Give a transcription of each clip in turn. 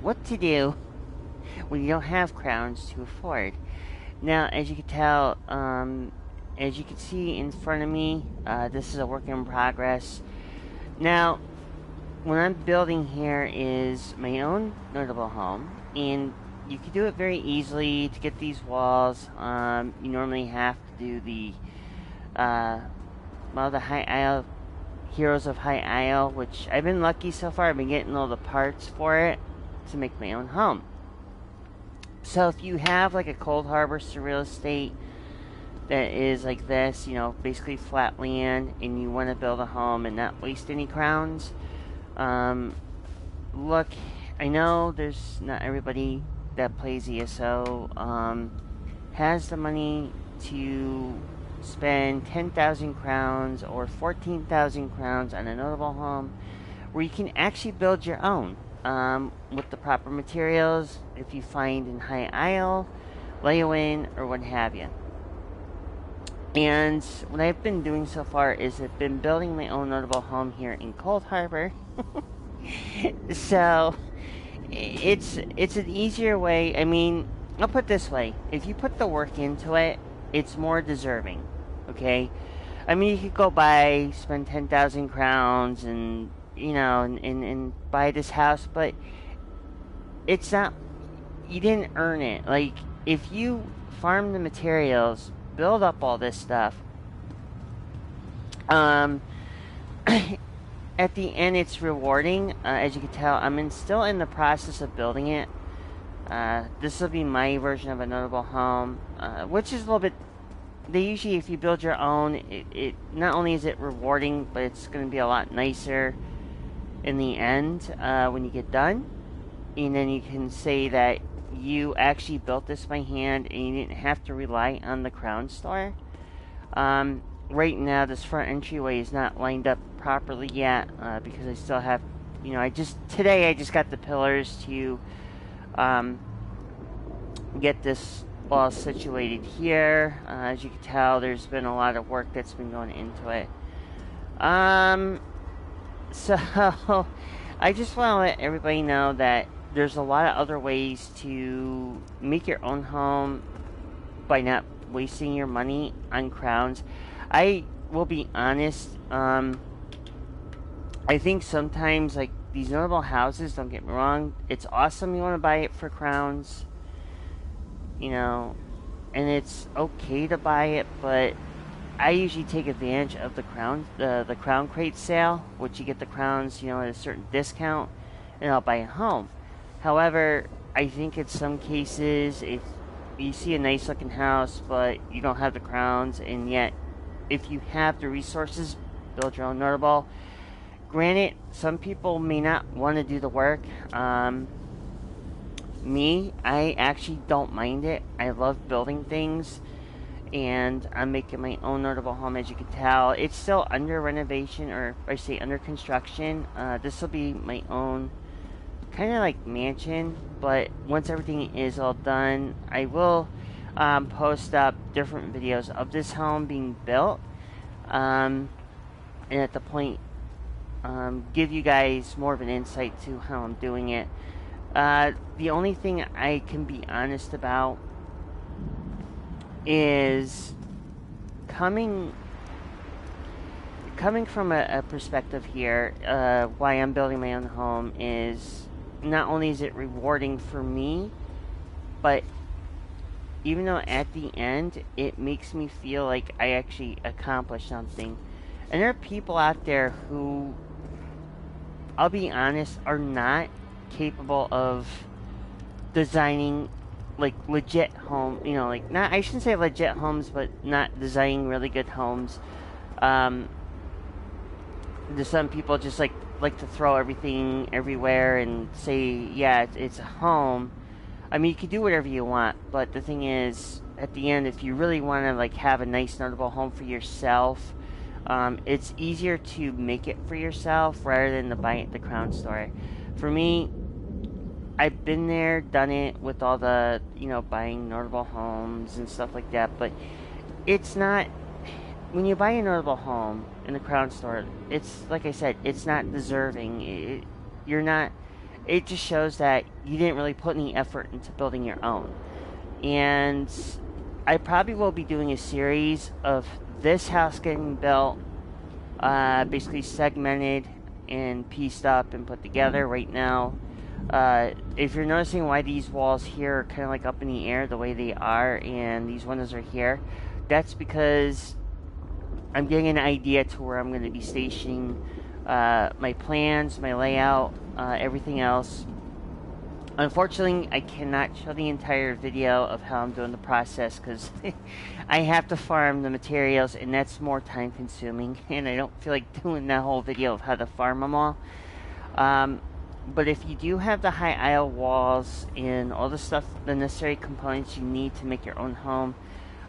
what to do when you don't have crowns to afford. Now, as you can tell, as you can see in front of me, this is a work in progress. Now, what I'm building here is my own notable home, and you can do it very easily to get these walls. You normally have to do the the High Isle Heroes of High Isle, which I've been lucky so far. I've been getting all the parts for it to make my own home. So if you have like a Cold Harbor Surreal Estate that is like this, you know, basically flat land, and you want to build a home and not waste any crowns, look, I know there's not everybody that plays ESO has the money to spend 10,000 crowns or 14,000 crowns on a notable home where you can actually build your own with the proper materials if you find in High Isle, Leyawiin, or what have you. And what I've been doing so far is I've been building my own notable home here in Cold Harbor. So it's an easier way. I mean, I'll put it this way: if you put the work into it, it's more deserving. Okay, I mean, you could go buy, spend 10,000 crowns, and you know, and buy this house, but it's not. You didn't earn it. Like if you farm the materials, build up all this stuff. At the end, it's rewarding. As you can tell, I'm still in the process of building it. This will be my version of a notable home, which is a little bit. They usually, if you build your own, it not only is it rewarding, but it's going to be a lot nicer in the end when you get done. And then you can say that you actually built this by hand and you didn't have to rely on the Crown Store. Right now, this front entryway is not lined up properly yet because I still have, you know, today I just got the pillars to get this all situated here. As you can tell, there's been a lot of work that's been going into it. So I just want to let everybody know that there's a lot of other ways to make your own home by not wasting your money on crowns. I will be honest, I think sometimes, like, these notable houses, don't get me wrong, it's awesome you want to buy it for crowns, you know, and it's okay to buy it, but I usually take advantage of the crown crate sale, which you get the crowns, you know, at a certain discount, and I'll buy a home. However, I think in some cases, if you see a nice looking house, but you don't have the crowns, and yet, if you have the resources, build your own notable. Granted, some people may not want to do the work. Me, I actually don't mind it. I love building things, and I'm making my own notable home. As you can tell, it's still under renovation, or I say under construction. This will be my own kind of like mansion, but once everything is all done, I will post up different videos of this home being built, and at the point give you guys more of an insight to how I'm doing it. The only thing I can be honest about is coming from a perspective here, why I'm building my own home is not only is it rewarding for me, but even though at the end it makes me feel like I actually accomplished something. And there are people out there who, I'll be honest, are not capable of designing like legit home, you know, like, not, I shouldn't say legit homes, but not designing really good homes. Some people just like to throw everything everywhere and say, yeah, it's a home. I mean, you can do whatever you want, but the thing is, at the end, if you really want to like have a nice notable home for yourself, it's easier to make it for yourself rather than to buy it at the Crown Store. For me, I've been there, done it with all the, you know, buying notable homes and stuff like that, but it's not, when you buy a notable home in the Crown Store, it's, like I said, it's not deserving. You're not, it just shows that you didn't really put any effort into building your own. And I probably will be doing a series of this house getting built, basically segmented and pieced up and put together right now. If you're noticing why these walls here are kind of like up in the air the way they are, and these windows are here, that's because I'm getting an idea to where I'm going to be stationing my plans, my layout, everything else. Unfortunately, I cannot show the entire video of how I'm doing the process because I have to farm the materials, and that's more time consuming, and I don't feel like doing that whole video of how to farm them all. But if you do have the high aisle walls and all the stuff, the necessary components you need to make your own home,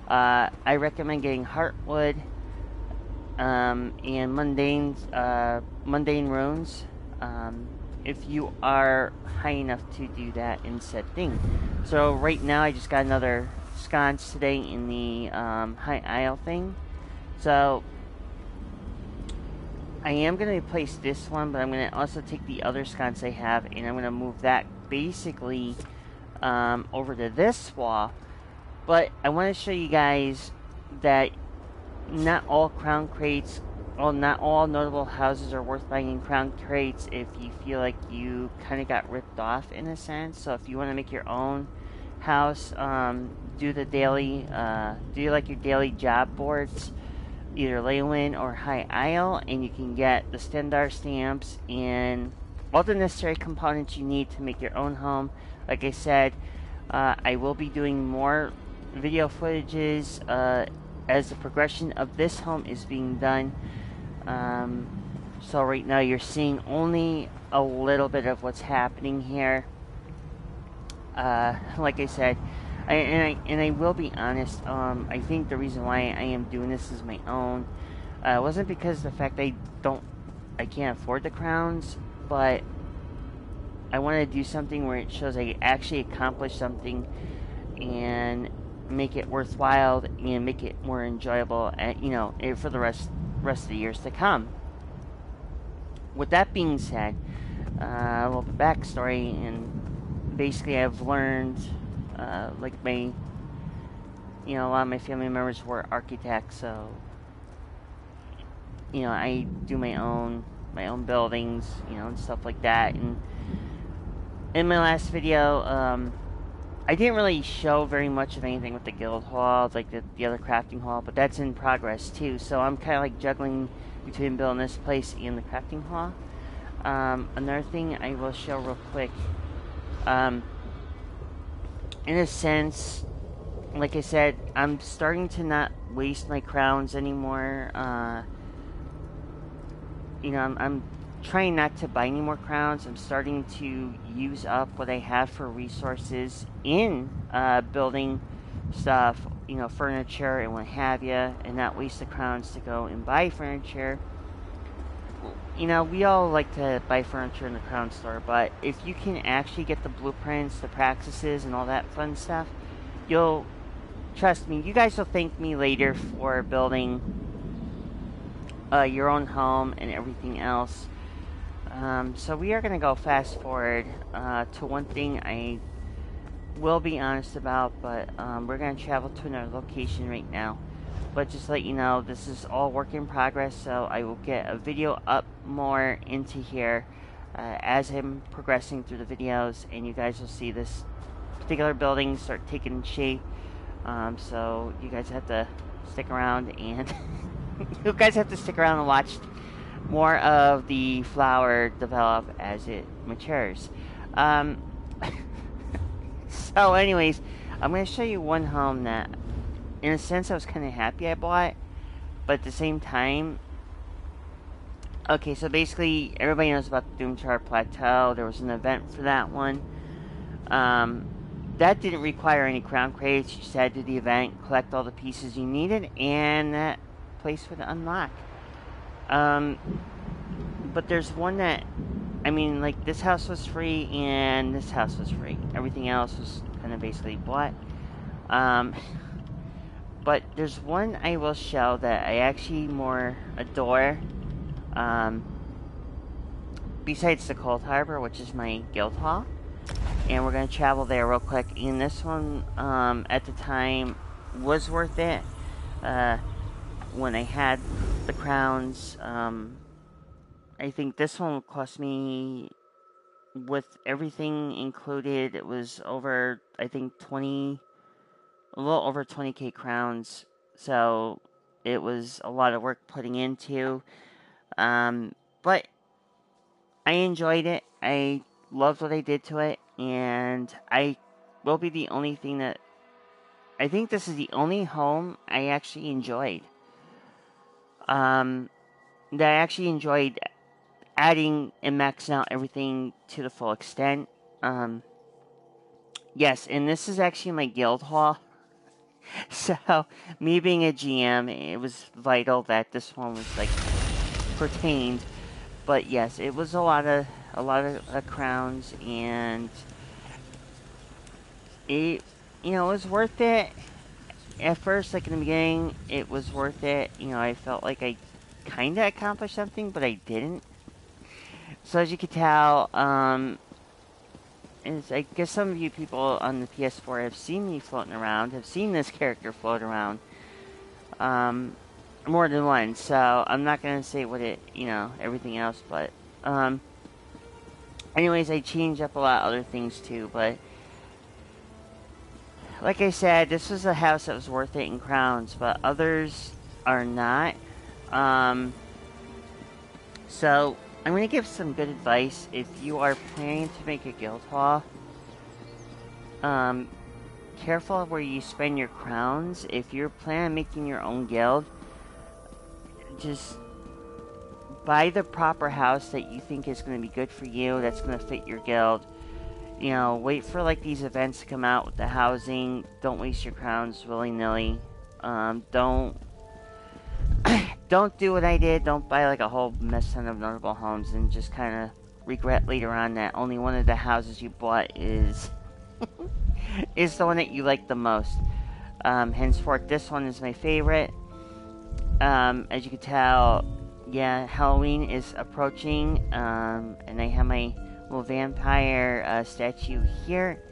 I recommend getting Heartwood and mundane runes. If you are high enough to do that in said thing. So right now I just got another sconce today in the high aisle thing. So I am going to replace this one, but I'm going to also take the other sconce I have and I'm going to move that basically over to this wall. But I want to show you guys that not all crown crates, well, not all notable houses are worth buying in crown crates if you feel like you kind of got ripped off in a sense. So if you want to make your own house, do like your daily job boards, either Leyland or High Isle, and you can get the Stendar stamps and all the necessary components you need to make your own home. Like I said, I will be doing more video footages as the progression of this home is being done. So right now you're seeing only a little bit of what's happening here. Like I said, I will be honest. I think the reason why I am doing this as my own wasn't because the fact I can't afford the crowns, but I want to do something where it shows I actually accomplished something and make it worthwhile and make it more enjoyable, for the rest of the years to come. With that being said, well, the backstory, and basically I've learned, a lot of my family members were architects, so I do my own buildings, and stuff like that. And in my last video, I didn't really show very much of anything with the guild hall, like the other crafting hall, but that's in progress too. So I'm kind of like juggling between building this place and the crafting hall. Another thing I will show real quick, in a sense, like I said, I'm starting to not waste my crowns anymore. I'm trying not to buy any more crowns. I'm starting to use up what I have for resources in building stuff, furniture and what have you, and not waste the crowns to go and buy furniture. We all like to buy furniture in the crown store, but if you can actually get the blueprints, the practices, and all that fun stuff, trust me, you guys will thank me later for building your own home and everything else. So we are going to go fast forward to one thing I will be honest about, but we're going to travel to another location right now. But just to let you know, this is all work in progress, so I will get a video up more into here as I'm progressing through the videos, and you guys will see this particular building start taking shape. So you guys have to stick around, and you guys have to stick around and watch more of the flower develop as it matures. So anyways, I'm going to show you one home that, in a sense, I was kind of happy I bought, but at the same time, okay, so basically, everybody knows about the Doomchar Plateau. There was an event for that one. That didn't require any crown crates. You just had to do the event, collect all the pieces you needed, and that place would unlock. But there's one that, like, this house was free, and this house was free. Everything else was kind of basically bought. But there's one I will show that I actually more adore. besides the Coldharbour, which is my guild hall. And we're going to travel there real quick. And this one, at the time, was worth it. When I had the crowns, I think this one would cost me, with everything included, it was over, I think, a little over 20k crowns. So it was a lot of work putting into. But I enjoyed it. I loved what I did to it. And I will be the only thing that, I think this is the only home I actually enjoyed. That I actually enjoyed adding and maxing out everything to the full extent. Yes, and this is actually my guild hall. So, me being a GM, it was vital that this one was like pertained. But yes, it was a lot of crowns, and it, it was worth it. At first, like in the beginning, it was worth it. I felt like I kind of accomplished something, but I didn't. So as you can tell, I guess some of you people on the PS4 have seen me floating around, have seen this character float around, more than once. So I'm not gonna say what everything else, but anyways, I changed up a lot of other things too. But like I said, this was a house that was worth it in crowns, but others are not. So I'm going to give some good advice if you are planning to make a guild hall. Careful where you spend your crowns. If you're planning on making your own guild, just buy the proper house that you think is going to be good for you, that's going to fit your guild. Wait for like these events to come out with the housing. Don't waste your crowns willy-nilly. Don't do what I did. Don't buy like a whole mess ton of notable homes and just kind of regret later on that only one of the houses you bought is is the one that you like the most. Henceforth, this one is my favorite. As you can tell, yeah, Halloween is approaching, and I have my little vampire statue here.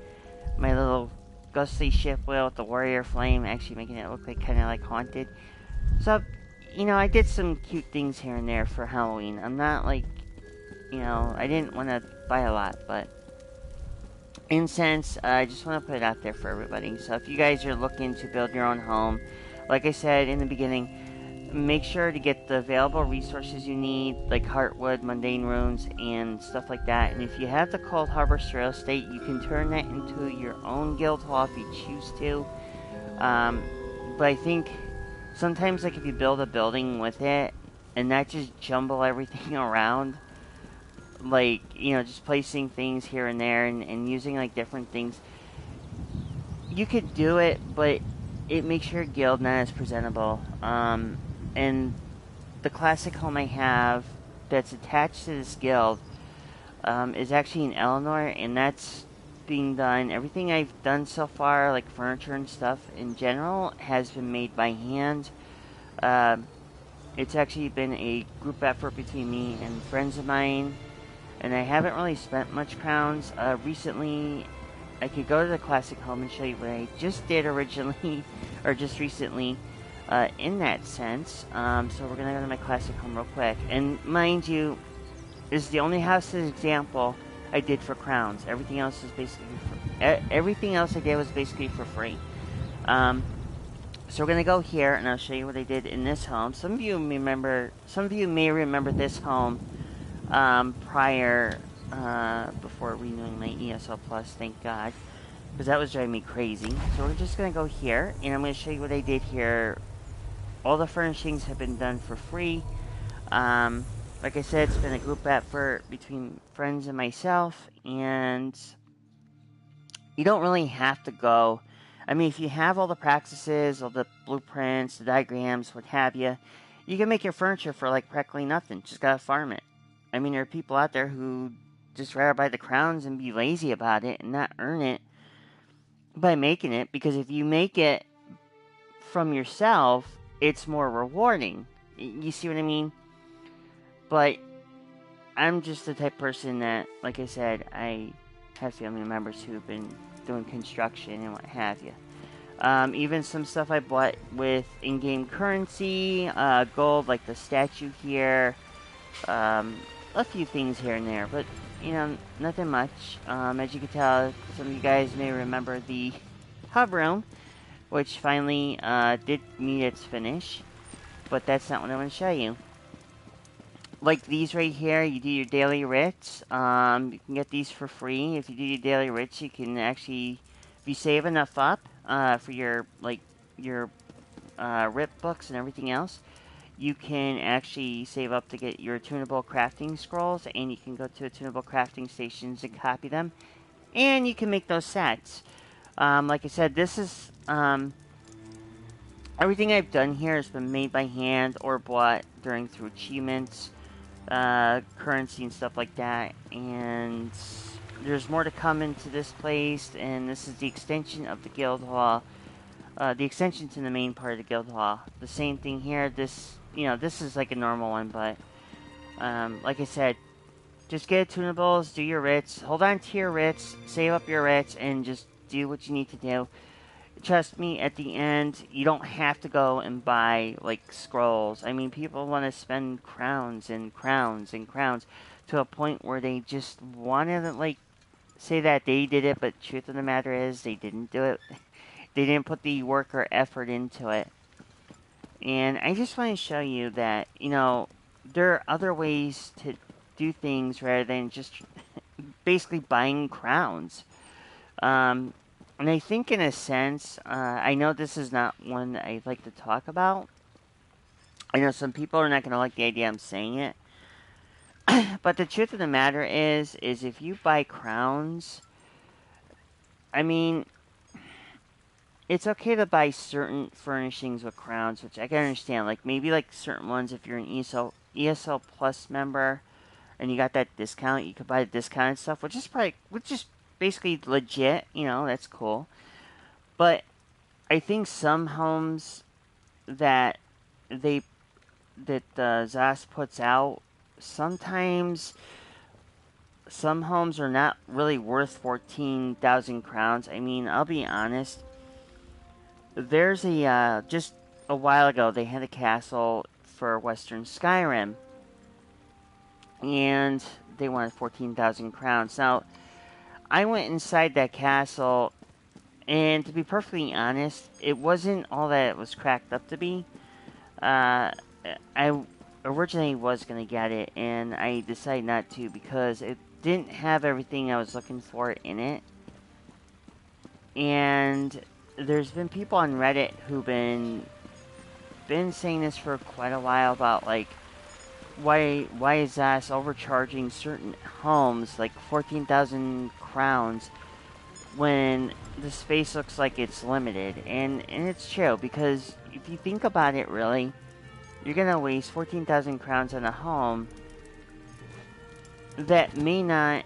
My little ghostly ship wheel with the warrior flame, actually making it look like kind of like haunted. So, I did some cute things here and there for Halloween. I'm not like, I didn't want to buy a lot, but incense, I just want to put it out there for everybody. So if you guys are looking to build your own home, like I said in the beginning, make sure to get the available resources you need, like Heartwood, Mundane Runes, and stuff like that. And if you have the Coldharbour Real Estate, you can turn that into your own guild hall if you choose to. But I think sometimes, like, if you build a building with it, and not just jumble everything around, like, just placing things here and there, and using, like, different things, you could do it, but it makes your guild not as presentable. And the classic home I have that's attached to this guild is actually in Eleanor, and that's being done. Everything I've done so far, like furniture and stuff in general, has been made by hand. It's actually been a group effort between me and friends of mine, and I haven't really spent much crowns. Recently, I could go to the classic home and show you what I just did originally, or just recently, in that sense. So we're going to go to my classic home real quick. And mind you, this is the only house as example I did for crowns. Everything else is basically everything else I did was basically for free. So we're gonna go here, and I'll show you what I did in this home. Some of you may remember this home prior, before renewing my ESL Plus. Thank God, because that was driving me crazy. So we're just gonna go here, and I'm gonna show you what I did here. All the furnishings have been done for free. Like I said, it's been a group effort between friends and myself, and you don't really have to go. I mean, if you have all the practices, all the blueprints, the diagrams, what have you, you can make your furniture for like practically nothing. Just gotta farm it. I mean, there are people out there who just rather buy the crowns and be lazy about it and not earn it by making it, because if you make it from yourself, it's more rewarding. You see what I mean? But I'm just the type of person that, like I said, I have family members who've been doing construction and what have you. Even some stuff I bought with in-game currency, gold, like the statue here, a few things here and there, but nothing much. As you can tell, some of you guys may remember the hub room, which finally did meet its finish, but that's not what I want to show you. Like these right here, you do your daily writs. You can get these for free. If you do your daily writs, you can actually, if you save enough up for your writ books and everything else, you can actually save up to get your tunable crafting scrolls, and you can go to a tunable crafting stations and copy them, and you can make those sets. Like I said, this is everything I've done here has been made by hand or bought through achievements, currency and stuff like that, and there's more to come into this place, and this is the extension of the guild hall, the extension to the main part of the guild hall. The same thing here. This is like a normal one, but like I said, just get tunables, do your writs, hold on to your writs, save up your writs, and just do what you need to do. Trust me, at the end, you don't have to go and buy, like, scrolls. I mean, people want to spend crowns and crowns and crowns to a point where they just want to, like, say that they did it, but truth of the matter is they didn't do it. They didn't put the work or effort into it. And I just want to show you that, there are other ways to do things rather than just basically buying crowns. And I think in a sense, I know this is not one that I'd like to talk about. I know some people are not going to like the idea I'm saying it. But the truth of the matter is if you buy crowns, I mean, it's okay to buy certain furnishings with crowns, which I can understand. Like, maybe like certain ones, if you're an ESL Plus member and you got that discount, you could buy the discounted stuff, which is basically legit, that's cool. But I think some homes that ZOS puts out, sometimes some homes are not really worth 14,000 crowns. I mean, I'll be honest. There's just a while ago, they had a castle for Western Skyrim, and they wanted 14,000 crowns. Now, I went inside that castle, and to be perfectly honest, it wasn't all that it was cracked up to be. I originally was going to get it, and I decided not to because it didn't have everything I was looking for in it. And there's been people on Reddit who've been saying this for quite a while about, like, why is ZOS overcharging certain homes like 14,000 crowns when the space looks like it's limited, and it's true, because if you think about it, really, you're gonna waste 14,000 crowns on a home that may not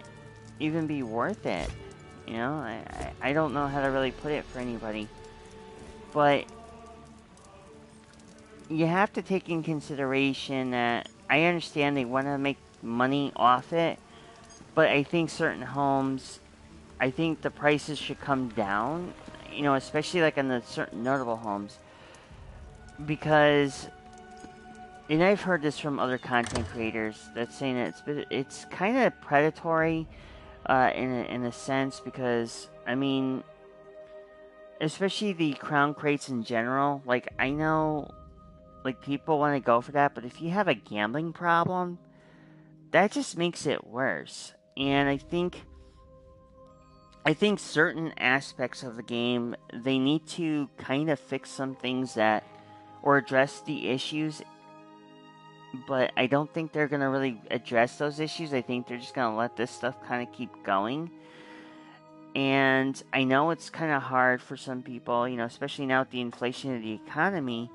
even be worth it. I don't know how to really put it for anybody, but you have to take in consideration that I understand they want to make money off it, but I think certain homes, I think the prices should come down, especially like on the certain notable homes, because, and I've heard this from other content creators that's saying that it's kind of predatory in a sense, because, I mean, especially the crown crates in general, like, I know, like, people want to go for that, but if you have a gambling problem, that just makes it worse. And I think certain aspects of the game, they need to kind of fix some things that, or address the issues, but I don't think they're going to really address those issues. I think they're just going to let this stuff kind of keep going. And I know it's kind of hard for some people, especially now with the inflation of the economy.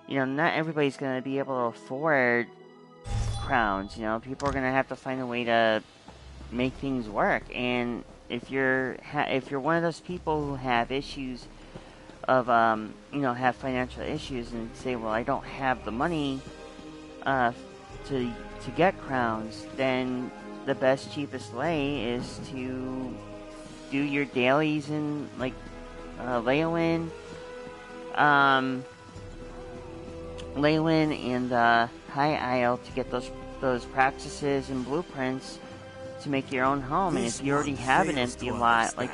Not everybody's going to be able to afford crowns. People are going to have to find a way to make things work. And if you're one of those people who have issues of have financial issues and say, well, I don't have the money to to get crowns, then the best, cheapest way is to do your dailies in, like, Leywin, and High Isle to get those practices and blueprints to make your own home. And if you already have an empty lot, like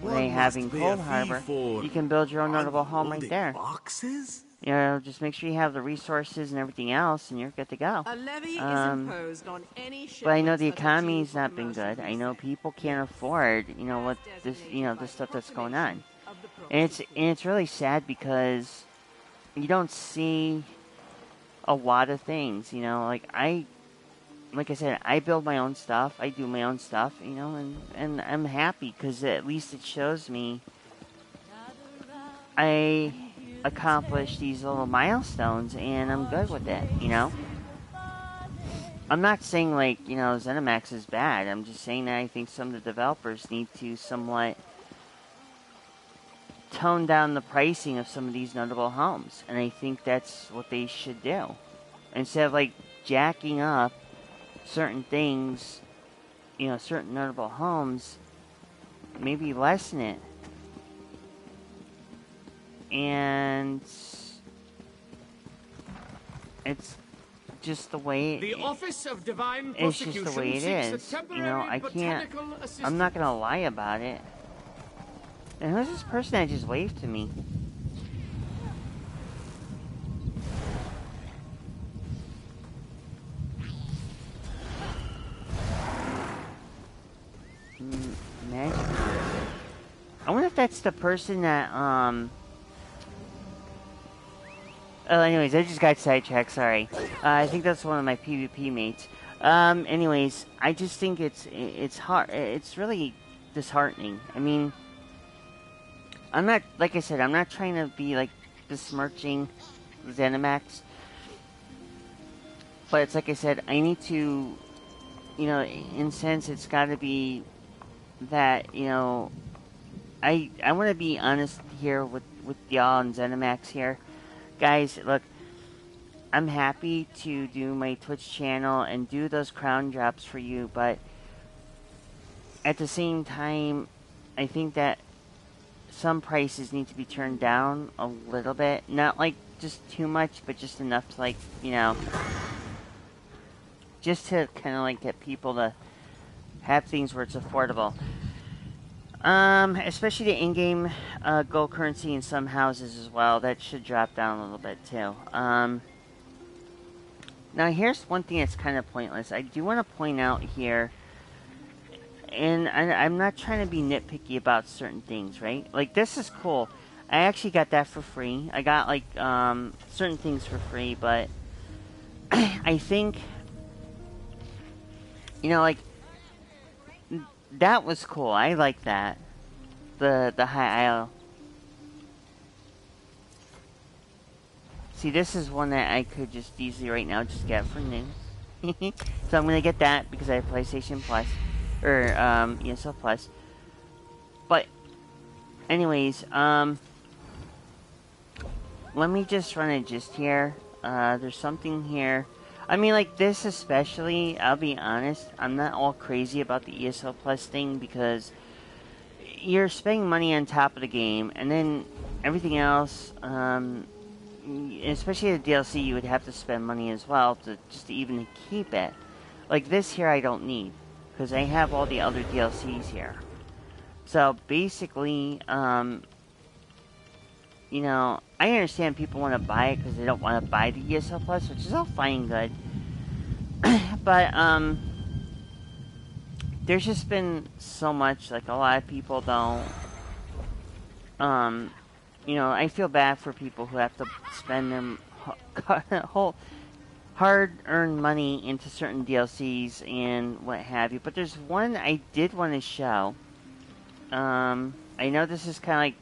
they have in Cold Harbor, you can build your own notable home right there. Boxes? You know, just make sure you have the resources and everything else, and you're good to go. A levy is imposed on any But I know the shipments that are due economy's for not been commercial good. I know resale. people can't afford, what this, the stuff that's going on. And it's really sad because you don't see a lot of things, like I said, I build my own stuff, I do my own stuff, and I'm happy because at least it shows me I accomplished these little milestones and I'm good with it, I'm not saying ZeniMax is bad. I'm just saying that I think some of the developers need to somewhat tone down the pricing of some of these notable homes, and I think that's what they should do. Instead of jacking up certain things, certain notable homes, maybe lessen it. And it's just the way The Office of Divine it's just the way it is. I'm not gonna lie about it. And who's this person that just waved to me? Magic. I wonder if that's the person that, Oh, anyways, I just got sidetracked, sorry. I think that's one of my PvP mates. Anyways, I just think it's hard. It's really disheartening. I mean, I'm not, like I said, I'm not trying to be, besmirching ZeniMax. But it's like I said, I need to, in a sense, it's got to be that, I want to be honest here with y'all and ZeniMax here. Guys, look, I'm happy to do my Twitch channel and do those crown drops for you, but at the same time, I think that some prices need to be turned down a little bit. Not just too much, but just enough to just to kind of get people to have things where it's affordable. Especially the in-game gold currency in some houses as well. That should drop down a little bit too. Now here's one thing that's kind of pointless. I do want to point out here, and I'm not trying to be nitpicky about certain things, right? This is cool. I actually got that for free. I got certain things for free, but I think that was cool. I like that. The High Isle. See, this is one that I could just easily right now just get for new. So I'm gonna get that because I have PlayStation Plus or ESL Plus. But anyways, let me just run it just here. There's something here. I mean, this especially, I'll be honest, I'm not all crazy about the ESL Plus thing because you're spending money on top of the game, and then everything else, especially the DLC, you would have to spend money as well to even keep it. This here I don't need, because I have all the other DLCs here. So basically, I understand people want to buy it because they don't want to buy the ESL Plus, which is all fine and good. But, there's just been so much, a lot of people don't, I feel bad for people who have to spend their whole hard-earned money into certain DLCs and what have you. But there's one I did want to show. I know this is kind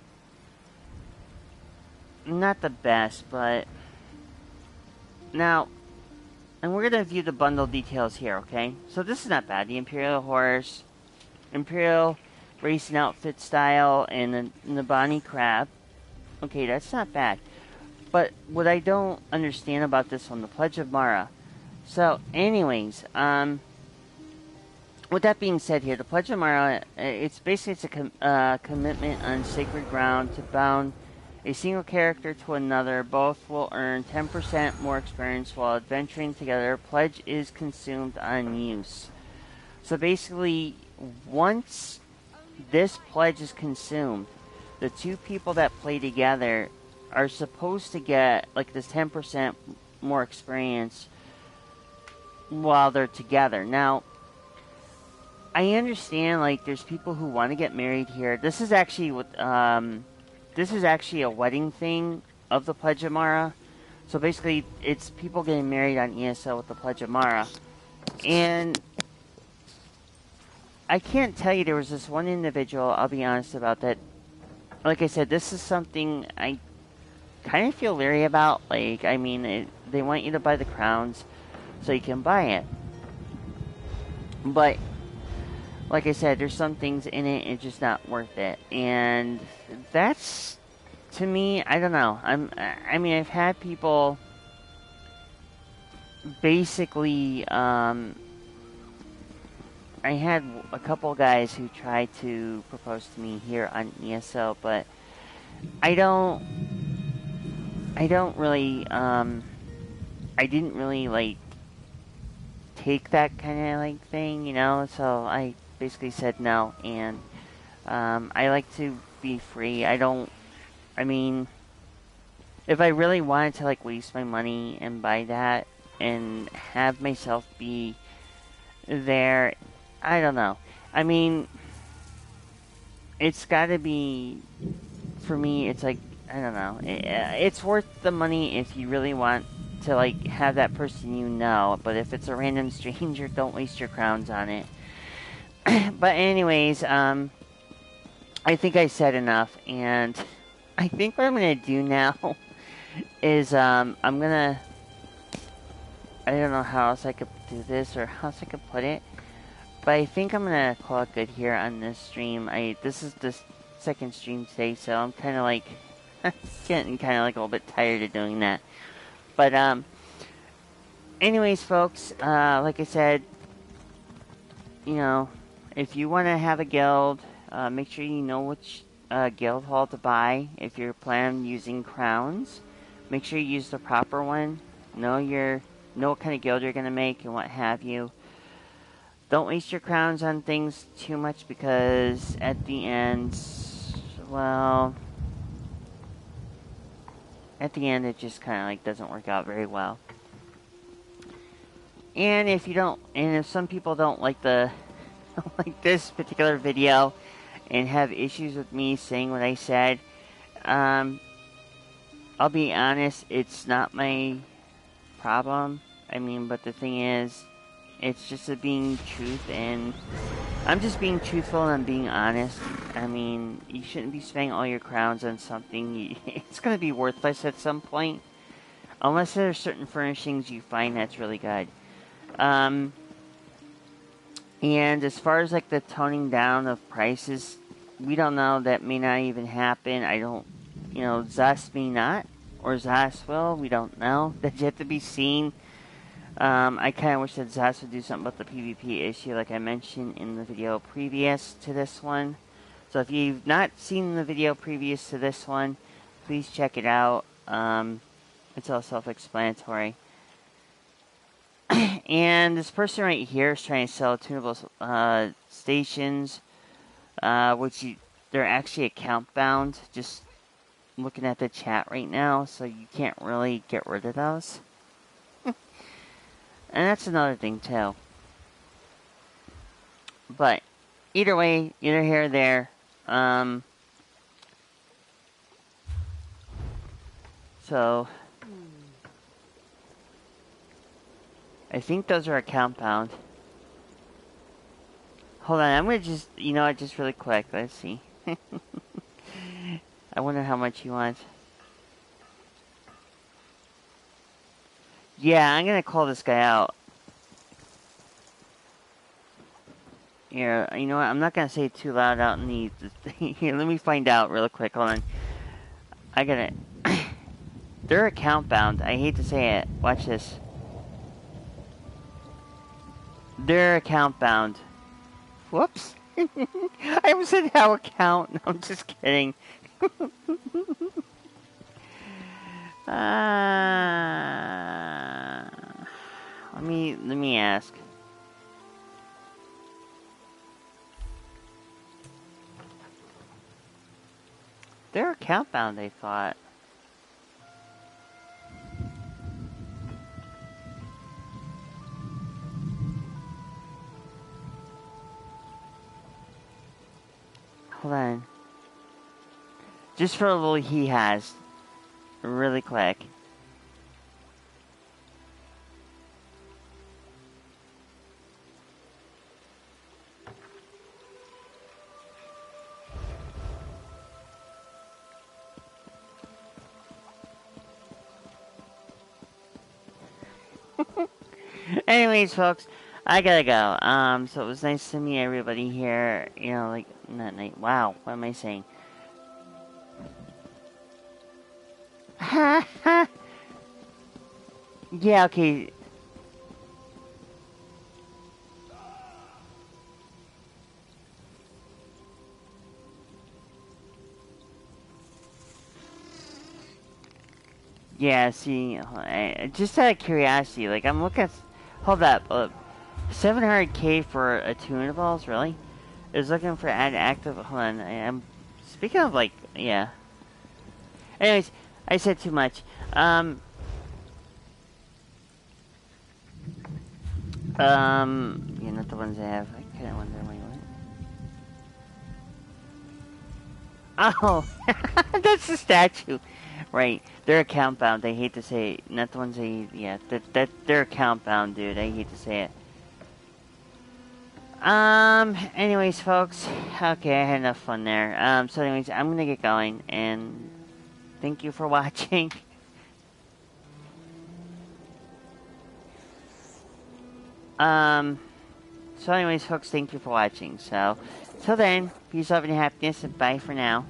of not the best, but now, and we're going to view the bundle details here, okay? So this is not bad. The Imperial Horse, Imperial Racing Outfit style, and the Nabani Crab. Okay, that's not bad. But what I don't understand about this one, the Pledge of Mara, So, anyways, with that being said here, the Pledge of Mara, it's a commitment on sacred ground to bound a single character to another. Both will earn 10% more experience while adventuring together. Pledge is consumed on use. So basically, once this pledge is consumed, the two people that play together are supposed to get like this 10% more experience while they're together. Now, I understand like there's people who want to get married here. This is actually a wedding thing of the Pledge of Mara. So basically, it's people getting married on ESO with the Pledge of Mara. And I can't tell you, there was this one individual, I'll be honest about that. Like I said, this is something I kind of feel leery about. Like, I mean, they want you to buy the crowns so you can buy it. But, like I said, there's some things in it, it's just not worth it. And that's, to me, I don't know. I mean, I've had people basically, I had a couple guys who tried to propose to me here on ESO, but I didn't really, like, take that kind of, like, thing, you know, so I basically said no, and, I like to be free. I mean, if I really wanted to, like, waste my money and buy that, and have myself be there, I don't know. I mean, it's gotta be, for me, it's like, I don't know. It's worth the money if you really want to, like, have that person you know. But if it's a random stranger, don't waste your crowns on it. But anyways, I think I said enough. And I think what I'm going to do now is, I'm going to, I don't know how else I could do this or how else I could put it. But I think I'm going to call it good here on this stream. This is the second stream today, so I'm kind of like, getting kind of like a little bit tired of doing that. But, anyways, folks, like I said, you know, if you want to have a guild, make sure you know which guild hall to buy. If you're planning on using crowns, make sure you use the proper one. Know what kind of guild you're going to make and what have you. Don't waste your crowns on things too much because at the end, well, at the end it just kind of like doesn't work out very well. And if some people don't like like this particular video and have issues with me saying what I said, I'll be honest, it's not my problem. I mean, but the thing is, it's just being truth, and I'm just being truthful and I'm being honest. I mean, you shouldn't be spending all your crowns on something. It's going to be worthless at some point. Unless there are certain furnishings you find that's really good. And as far as like the toning down of prices, we don't know. That may not even happen. Zas may not. Or Zas will. We don't know. That's yet to be seen. I kind of wish that Zas would do something about the PvP issue like I mentioned in the video previous to this one. So if you've not seen the video previous to this one, please check it out. It's all self-explanatory. And this person right here is trying to sell tunable stations, which they're actually account bound. Just looking at the chat right now, so you can't really get rid of those. And that's another thing, too. But, either way, either here or there. So, I think those are account bound. Hold on, I'm gonna just, just really quick, let's see. I wonder how much he wants. Yeah, I'm gonna call this guy out. Here, you know what? I'm not gonna say it too loud out in the here, let me find out real quick. Hold on. I gotta. They're account bound. I hate to say it. Watch this. They're account bound. Whoops. I almost said how account. No, I'm just kidding. Let me ask. They're account bound, I thought. Hold on. Just for a little he has. Really quick. Anyways, folks, I gotta go. So it was nice to meet everybody here. You know, like, not night. Wow, what am I saying? Yeah, okay. Yeah, see, just out of curiosity, like, I'm looking at... Hold up. 700k for attunables, really? I was looking for add active... Hold on, I'm... Speaking of, like, yeah. Anyways, I said too much. Yeah, not the ones I have. I kind of wonder why. Oh, that's the statue. Right, they're account bound. I hate to say it. Not the ones I... Yeah, they're account bound, dude. I hate to say it. Anyways, folks. Okay, I had enough fun there. So anyways, I'm gonna get going, and thank you for watching. So anyways, folks, thank you for watching. So, till then, peace, love, and happiness, and bye for now.